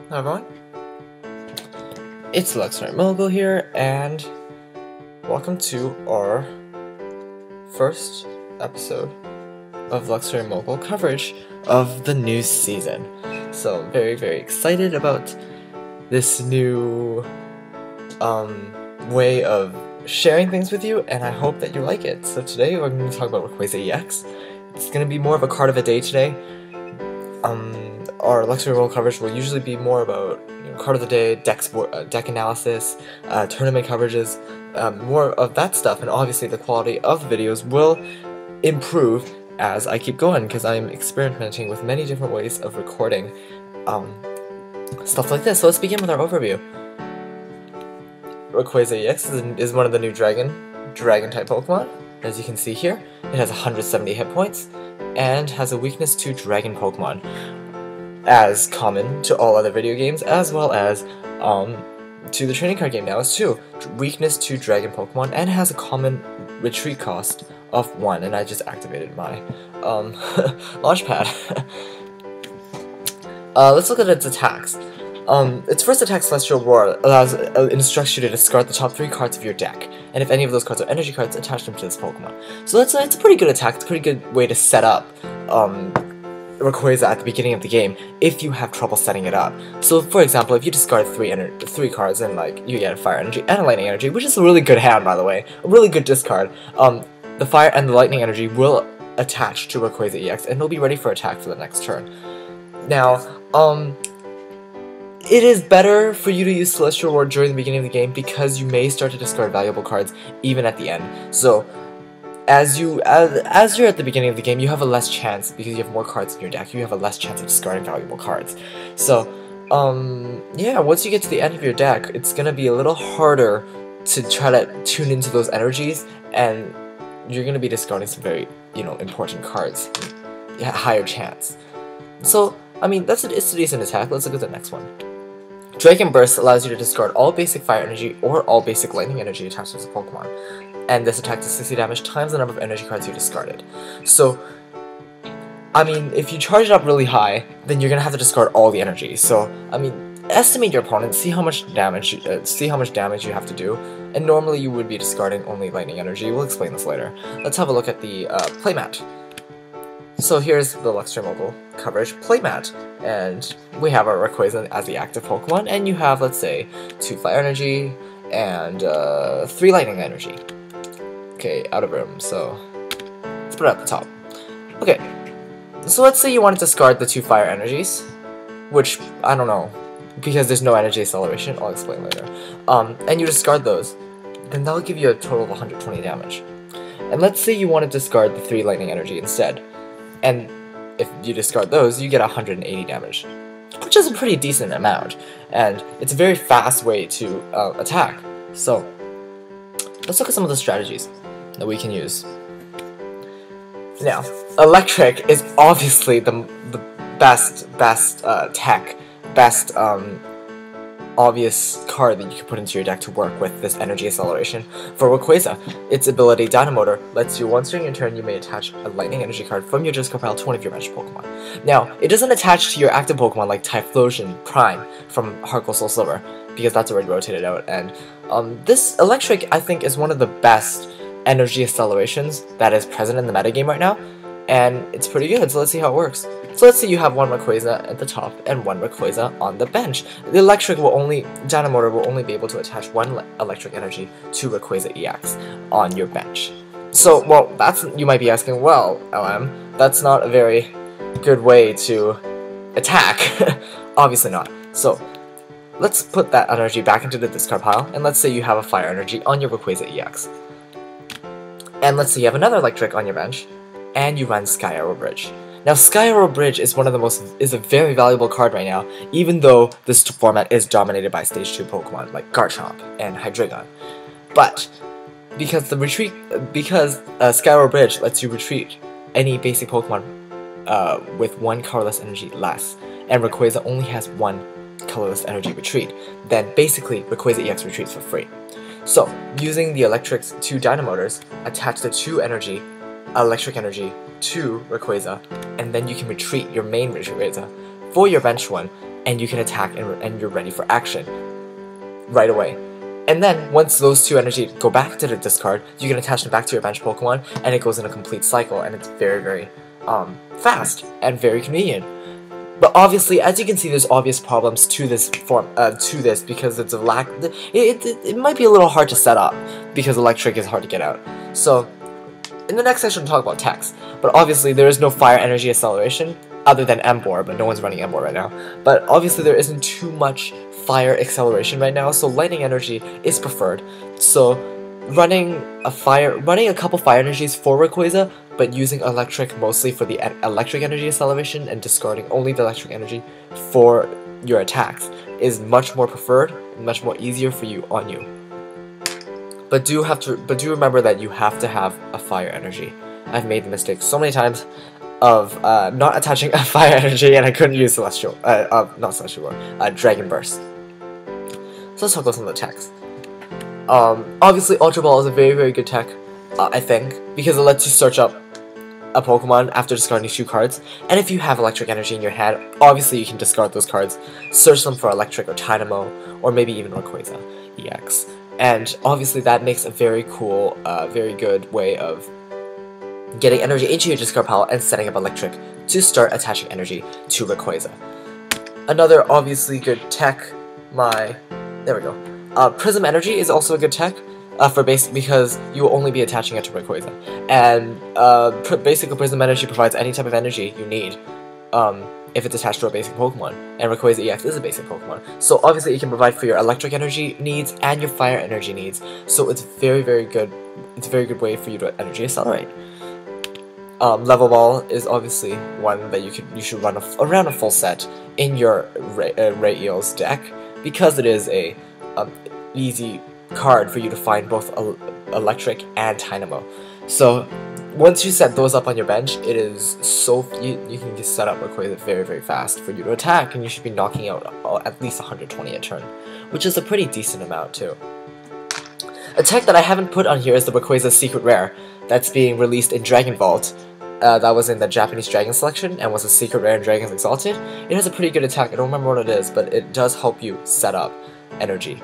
Hi everyone, it's LuxrayMogul here, and welcome to our first episode of LuxrayMogul coverage of the new season. So I'm very excited about this new way of sharing things with you, and I hope that you like it. So today we're going to talk about Rayquaza EX. It's going to be more of a card of a day today. Our LuxrayMogul coverage will usually be more about card of the day, deck analysis, tournament coverages, more of that stuff, and obviously the quality of the videos will improve as I keep going, because I'm experimenting with many different ways of recording stuff like this. So let's begin with our overview. Rayquaza EX is one of the new dragon type Pokemon. As you can see here, it has 170 hit points and has a weakness to dragon Pokemon, as common to all other video games, as well as to the training card game now is too. Weakness to dragon Pokemon, and has a common retreat cost of 1, and I just activated my launch pad. Let's look at its attacks. Its first attack, Celestial Roar, instructs you to discard the top 3 cards of your deck, and if any of those cards are energy cards, attach them to this Pokemon. So it's a pretty good attack. It's a pretty good way to set up Rayquaza at the beginning of the game if you have trouble setting it up. So for example, if you discard 3 cards and you get a Fire Energy and a Lightning Energy, which is a really good hand, by the way, a really good discard, the Fire and the Lightning Energy will attach to Rayquaza EX and it'll be ready for attack for the next turn. Now, it is better for you to use Celestial Roar during the beginning of the game because you may start to discard valuable cards even at the end. So as you're at the beginning of the game, you have a less chance, because you have more cards in your deck, you have a less chance of discarding valuable cards. So, yeah, once you get to the end of your deck, it's gonna be a little harder to try to tune into those energies, and you're gonna be discarding some very, important cards. Yeah, higher chance. So, I mean, it's a decent attack. Let's look at the next one. Dragon Burst allows you to discard all basic Fire Energy or all basic Lightning Energy attached to the Pokemon, and this attack does 60 damage times the number of energy cards you discarded. So, I mean, if you charge it up really high, then you're gonna have to discard all the energy. So, I mean, estimate your opponent, see how much damage you have to do, and normally you would be discarding only Lightning Energy. We'll explain this later. Let's have a look at the playmat. So here's the LuxrayMogul coverage playmat, and we have our Rayquaza as the active Pokemon, and you have, let's say, 2 Fire Energy and 3 Lightning Energy. Okay, out of room, so let's put it at the top. Okay, so let's say you want to discard the 2 Fire Energies, which, I don't know, because there's no energy acceleration, I'll explain later, and you discard those, then that'll give you a total of 120 damage. And let's say you want to discard the 3 Lightning Energy instead, and if you discard those, you get 180 damage, which is a pretty decent amount, and it's a very fast way to attack. So, let's look at some of the strategies that we can use. Now, Electric is obviously the best obvious card that you can put into your deck to work with this energy acceleration. For Rayquaza, its ability Dynamotor lets you, once during your turn, you may attach a Lightning Energy card from your discard pile to one of your bench Pokemon. Now, it doesn't attach to your active Pokemon like Typhlosion Prime from Heart Gold Soul Silver, because that's already rotated out, and this Electric, I think, is one of the best energy accelerations that is present in the metagame right now, and it's pretty good, so let's see how it works. So let's say you have 1 Rayquaza at the top and 1 Rayquaza on the bench. The Dynamotor will only be able to attach 1 electric energy to Rayquaza EX on your bench. So, well, you might be asking, well, LM, that's not a very good way to attack. Obviously not. So, let's put that energy back into the discard pile, and let's say you have a Fire Energy on your Rayquaza EX. And let's say you have another Electric on your bench, and you run Sky Arrow Bridge. Now, Sky Arrow Bridge is a very valuable card right now, even though this format is dominated by Stage 2 Pokemon like Garchomp and Hydreigon. But because Sky Arrow Bridge lets you retreat any basic Pokemon with 1 colorless energy less, and Rayquaza only has 1 colorless energy retreat, then basically Rayquaza EX retreats for free. So, using the Electric's 2 Dynamotors, attach the 2 electric energy to Rayquaza, and then you can retreat your main Rayquaza for your bench one, and you can attack and you're ready for action right away. And then, once those 2 energy go back to the discard, you can attach them back to your bench Pokemon, and it goes in a complete cycle, and it's very, very fast and very convenient. But obviously, as you can see, there's obvious problems to this because it's a lack. It might be a little hard to set up because electric is hard to get out. So, in the next section, we'll talk about techs. But obviously, there is no fire energy acceleration other than Emboar, but no one's running Emboar right now. But obviously, there isn't too much fire acceleration right now, so lightning energy is preferred. So running a couple fire energies for Rayquaza, but using electric mostly for the electric energy acceleration and discarding only the electric energy for your attacks is much more preferred, much more easier for you on you. But do remember that you have to have a fire energy. I've made the mistake so many times of not attaching a fire energy, and I couldn't use Dragon Burst. So let's talk about some of the techs. Obviously, Ultra Ball is a very, very good tech, I think, because it lets you search up a Pokemon after discarding these 2 cards. And if you have electric energy in your hand, obviously you can discard those cards, search them for electric or Dynamo, or maybe even Rayquaza EX. And obviously that makes a very cool, very good way of getting energy into your discard pile and setting up electric to start attaching energy to Rayquaza. Another obviously good tech, there we go. Prism Energy is also a good tech because you will only be attaching it to Rayquaza. And basically Prism Energy provides any type of energy you need if it's attached to a basic Pokemon. And Rayquaza EX is a basic Pokemon. So obviously it can provide for your electric energy needs and your fire energy needs. So it's very, very good. It's a very good way for you to energy accelerate. Level Ball is obviously one that you should run around a full set in your Ray Eels deck, because it is a easy card for you to find both electric and Dynamo. So once you set those up on your bench, it is you can just set up Rayquaza very, very fast for you to attack, and you should be knocking out at least 120 a turn, which is a pretty decent amount too. A tech that I haven't put on here is the Rayquaza Secret Rare that's being released in Dragon Vault. That was in the Japanese Dragon selection and was a secret rare in Dragons Exalted. It has a pretty good attack. I don't remember what it is, but it does help you set up energy.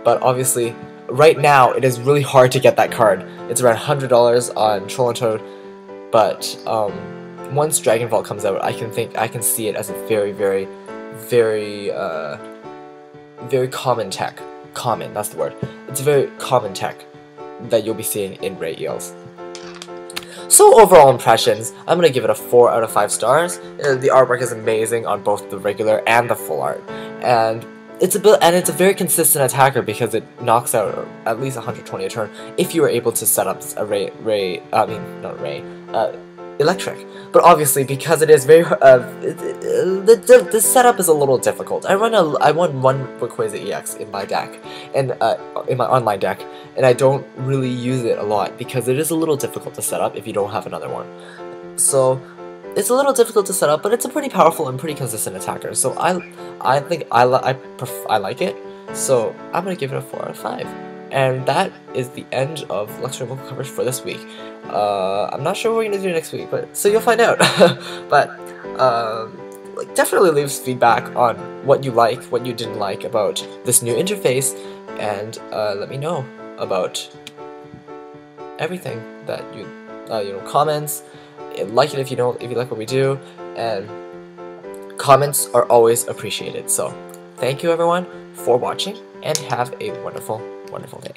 But obviously, right now, it is really hard to get that card. It's around $100 on Troll and Toad, but once Dragon Vault comes out, I can see it as a very, very, very, very common tech. Common, that's the word. It's a very common tech that you'll be seeing in Ray Eels. So overall impressions, I'm going to give it a 4 out of 5 stars. The artwork is amazing on both the regular and the full art. And it's a very consistent attacker because it knocks out at least 120 a turn if you are able to set up a electric. But obviously, because it is very the setup is a little difficult. I run one Rayquaza EX in my deck, and in my online deck, and I don't really use it a lot because it is a little difficult to set up if you don't have another one. So it's a little difficult to set up, but it's a pretty powerful and pretty consistent attacker. So I think I like it. So I'm gonna give it a 4 out of 5. And that is the end of LuxrayMogul coverage for this week. I'm not sure what we're going to do next week, so you'll find out. But definitely leave feedback on what you like, what you didn't like about this new interface, and let me know about everything that you comments. Like it if you like what we do, and comments are always appreciated. So thank you everyone for watching, and have a wonderful day.